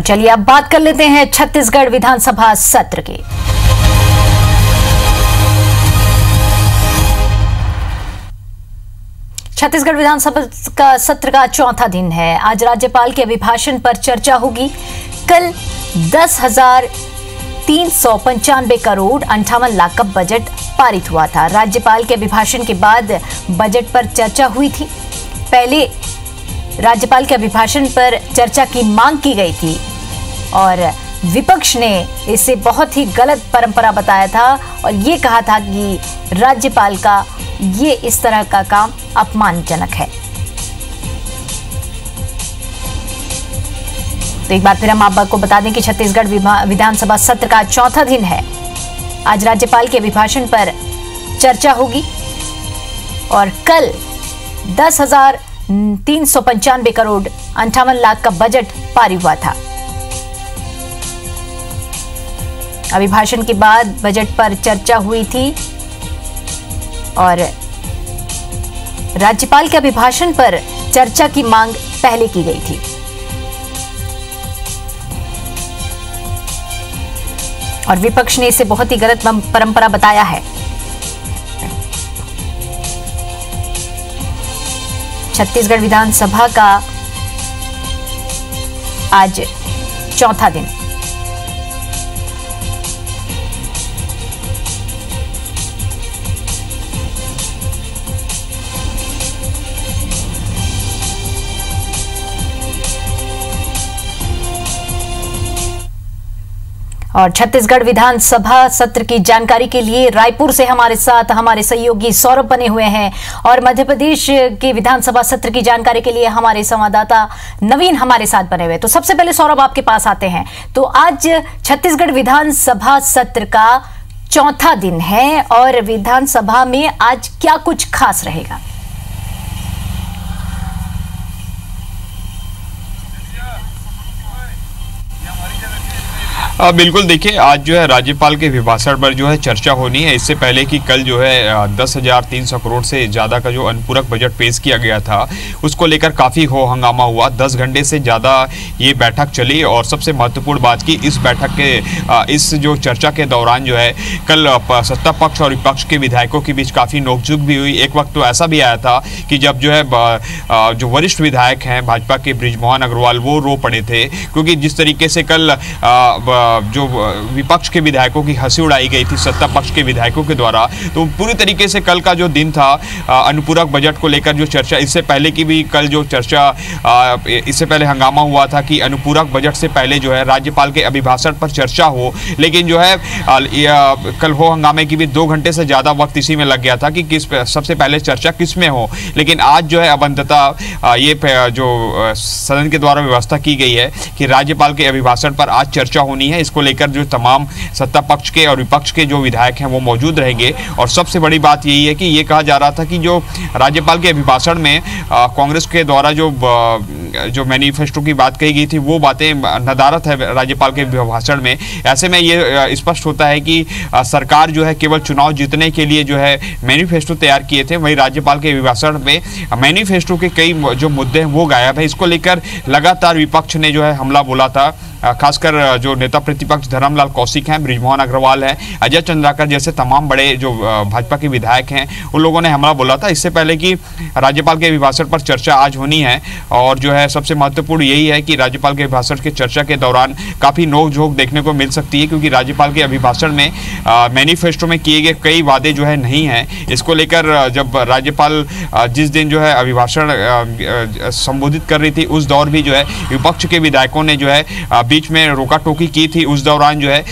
चलिए अब बात कर लेते हैं छत्तीसगढ़ विधानसभा सत्र की। छत्तीसगढ़ विधानसभा का सत्र का चौथा दिन है। आज राज्यपाल के अभिभाषण पर चर्चा होगी। कल 10,395 करोड़ 58 लाख का बजट पारित हुआ था। राज्यपाल के अभिभाषण के बाद बजट पर चर्चा हुई थी। पहले राज्यपाल के अभिभाषण पर चर्चा की मांग की गई थी और विपक्ष ने इसे बहुत ही गलत परंपरा बताया था और ये कहा था कि राज्यपाल का ये इस तरह का काम अपमानजनक है। तो एक बार फिर हम आपको बता दें कि छत्तीसगढ़ विधानसभा सत्र का चौथा दिन है। आज राज्यपाल के अभिभाषण पर चर्चा होगी और कल 10,395 करोड़ 58 लाख का बजट पारित हुआ था। अभिभाषण के बाद बजट पर चर्चा हुई थी और राज्यपाल के अभिभाषण पर चर्चा की मांग पहले की गई थी और विपक्ष ने इसे बहुत ही गलत परंपरा बताया है। छत्तीसगढ़ विधानसभा का आज चौथा दिन। और छत्तीसगढ़ विधानसभा सत्र की जानकारी के लिए रायपुर से हमारे साथ हमारे सहयोगी सौरभ बने हुए हैं और मध्य प्रदेश के विधानसभा सत्र की जानकारी के लिए हमारे संवाददाता नवीन हमारे साथ बने हुए। तो सबसे पहले सौरभ आपके पास आते हैं। तो आज छत्तीसगढ़ विधानसभा सत्र का चौथा दिन है और विधानसभा में आज क्या कुछ खास रहेगा? बिल्कुल, देखिए आज जो है राज्यपाल के अभिभाषण पर जो है चर्चा होनी है। इससे पहले कि कल जो है 10,300 करोड़ से ज़्यादा का जो अनुपूरक बजट पेश किया गया था उसको लेकर काफ़ी हो हंगामा हुआ। 10 घंटे से ज़्यादा ये बैठक चली और सबसे महत्वपूर्ण बात की इस बैठक के इस जो चर्चा के दौरान जो है कल सत्ता पक्ष और विपक्ष के विधायकों के बीच काफ़ी नोकझोंक भी हुई। एक वक्त तो ऐसा भी आया था कि जब जो है जो वरिष्ठ विधायक हैं भाजपा के बृजमोहन अग्रवाल वो रो पड़े थे, क्योंकि जिस तरीके से कल जो विपक्ष के विधायकों की हंसी उड़ाई गई थी सत्ता पक्ष के विधायकों के द्वारा, तो पूरी तरीके से कल का जो दिन था अनुपूरक बजट को लेकर जो चर्चा, इससे पहले की भी कल जो चर्चा इससे पहले हंगामा हुआ था कि अनुपूरक बजट से पहले जो है राज्यपाल के अभिभाषण पर चर्चा हो, लेकिन जो है कल हो हंगामे की भी 2 घंटे से ज़्यादा वक्त इसी में लग गया था कि सबसे पहले चर्चा किस में हो। लेकिन आज जो है अब अंततः ये जो सदन के द्वारा व्यवस्था की गई है कि राज्यपाल के अभिभाषण पर आज चर्चा होनी है। इसको लेकर जो तमाम सत्ता पक्ष के और विपक्ष के जो विधायक हैं वो मौजूद रहेंगे और सबसे बड़ी बात यही है कि ये कहा जा रहा था कि जो राज्यपाल के अभिभाषण में कांग्रेस के द्वारा जो मैनिफेस्टो की बात कही गई थी वो बातें नदारत है राज्यपाल के अभिभाषण में। ऐसे में ये स्पष्ट होता है कि सरकार जो है केवल चुनाव जीतने के लिए जो है मैनिफेस्टो तैयार किए थे, वहीं राज्यपाल के अभिभाषण में मैनिफेस्टो के कई जो मुद्दे हैं वो गायब है। इसको लेकर लगातार विपक्ष ने जो है हमला बोला था, खासकर जो नेता प्रतिपक्ष धर्मलाल कौशिक हैं, बृजमोहन अग्रवाल हैं, अजय चंद्राकर जैसे तमाम बड़े जो भाजपा के विधायक हैं उन लोगों ने हमला बोला था। इससे पहले कि राज्यपाल के अभिभाषण पर चर्चा आज होनी है और जो है सबसे महत्वपूर्ण यही है कि राज्यपाल के अभिभाषण के चर्चा के दौरान काफ़ी नोक-झोंक देखने को मिल सकती है, क्योंकि राज्यपाल के अभिभाषण में मैनिफेस्टो में किए गए कई वादे जो है नहीं हैं। इसको लेकर जब राज्यपाल जिस दिन जो है अभिभाषण संबोधित कर रही थी उस दौर भी जो है विपक्ष के विधायकों ने जो है बीच में रोका टोकी की थी। उस दौरान जो है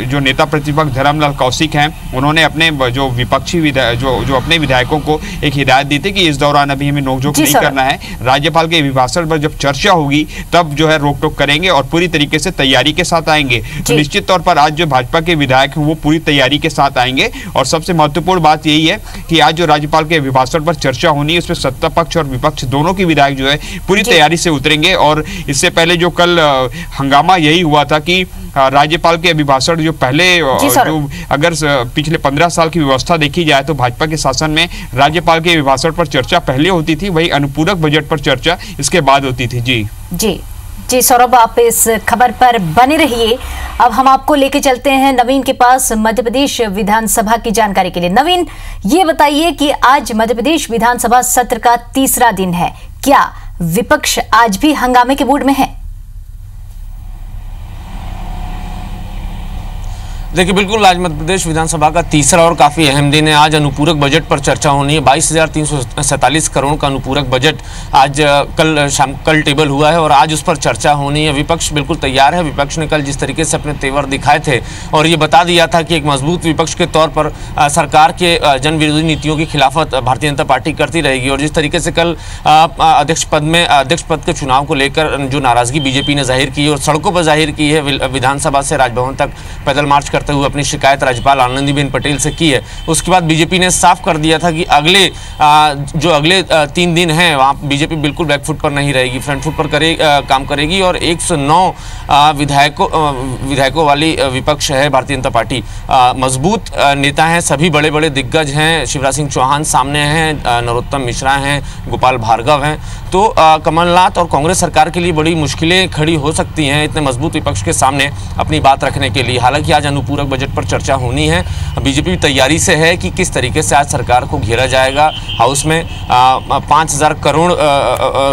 जो नेता प्रतिपक्ष धर्मलाल कौशिक हैं उन्होंने अपने जो विपक्षी जो अपने विधायकों को एक हिदायत दी थी कि इस दौरान अभी हमें नोकझोंक नहीं करना है, राज्यपाल के अभिभाषण पर जब चर्चा होगी तब जो है रोक टोक करेंगे और पूरी तरीके से तैयारी के साथ आएंगे। तो निश्चित तौर पर आज जो भाजपा के विधायक हैं वो पूरी तैयारी के साथ आएंगे और सबसे महत्वपूर्ण बात यही है कि आज जो राज्यपाल के अभिभाषण पर चर्चा होनी है उसमें सत्ता पक्ष और विपक्ष दोनों के विधायक जो है पूरी तैयारी से उतरेंगे। और इससे पहले जो कल हंगामा यही हुआ था कि राज्यपाल के अभिभाषण जो पहले जो अगर पिछले 15 साल की व्यवस्था देखी जाए तो भाजपा के शासन में राज्यपाल के अभिभाषण पर चर्चा पहले होती थी, वही अनुपूरक बजट पर चर्चा इसके बाद होती थी। जी। जी सौरभ, आप इस खबर पर बने रहिए। अब हम आपको लेके चलते हैं नवीन के पास मध्य प्रदेश विधानसभा की जानकारी के लिए। नवीन, ये बताइए कि आज मध्य प्रदेश विधानसभा सत्र का तीसरा दिन है, क्या विपक्ष आज भी हंगामे के मूड में है? देखिए, बिल्कुल आज मध्य प्रदेश विधानसभा का तीसरा और काफ़ी अहम दिन है। आज अनुपूरक बजट पर चर्चा होनी है। 22,347 करोड़ का अनुपूरक बजट आज कल टेबल हुआ है और आज उस पर चर्चा होनी है। विपक्ष बिल्कुल तैयार है। विपक्ष ने कल जिस तरीके से अपने तेवर दिखाए थे और ये बता दिया था कि एक मजबूत विपक्ष के तौर पर सरकार के जन विरोधी नीतियों की खिलाफत भारतीय जनता पार्टी करती रहेगी। और जिस तरीके से कल अध्यक्ष पद के चुनाव को लेकर जो नाराजगी बीजेपी ने जाहिर की और सड़कों पर जाहिर की है, विधानसभा से राजभवन तक पैदल मार्च करते हुए अपनी शिकायत राज्यपाल आनंदीबेन पटेल से की है, उसके बाद बीजेपी ने साफ कर दिया था कि अगले 3 दिन हैं वहाँ बीजेपी बिल्कुल बैकफुट पर नहीं रहेगी, फ्रंट फुट पर काम करेगी। और 109 विधायकों वाली विपक्ष है भारतीय जनता पार्टी। मजबूत नेता हैं, सभी बड़े बड़े दिग्गज हैं। शिवराज सिंह चौहान सामने हैं, नरोत्तम मिश्रा हैं, गोपाल भार्गव हैं। तो कमलनाथ और कांग्रेस सरकार के लिए बड़ी मुश्किलें खड़ी हो सकती हैं इतने मजबूत विपक्ष के सामने अपनी बात रखने के लिए। हालांकि आज अनुपूरक बजट पर चर्चा होनी है। बीजेपी तैयारी से है कि किस तरीके से आज सरकार को घेरा जाएगा। हाउस में 5,000 करोड़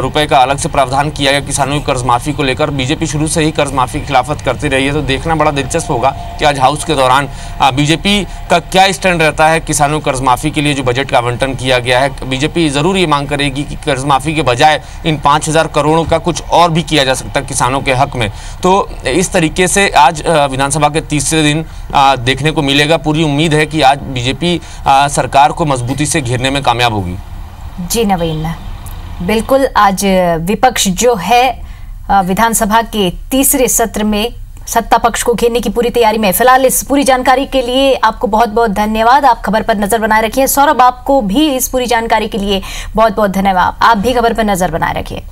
रुपए का अलग से प्रावधान किया गया किसानों की कर्ज माफी को लेकर। बीजेपी शुरू से ही कर्ज माफी की खिलाफत करती रही है, तो देखना बड़ा दिलचस्प होगा कि आज हाउस के दौरान बीजेपी का क्या स्टैंड रहता है कर्ज कर्ज माफी के लिए जो बजट का आवंटन किया गया है। बीजेपी जरूर ये मांग करेगी कि कर्ज माफी के बजाय इन 5,000 करोड़ों का कुछ और भी किया जा सकता है किसानों के हक में। तो इस तरीके से आज विधानसभा के तीसरे दिन देखने को मिलेगा। पूरी उम्मीद है कि आज बीजेपी सरकार को मजबूती से घेरने में कामयाब होगी। जी नवीन, बिल्कुल आज विपक्ष जो है विधानसभा के तीसरे सत्र में सत्ता पक्ष को घेरने की पूरी तैयारी में। फिलहाल इस पूरी जानकारी के लिए आपको बहुत बहुत धन्यवाद। आप खबर पर नजर बनाए रखिए। सौरभ, आपको भी इस पूरी जानकारी के लिए बहुत बहुत धन्यवाद। आप भी खबर पर नजर बनाए रखिए।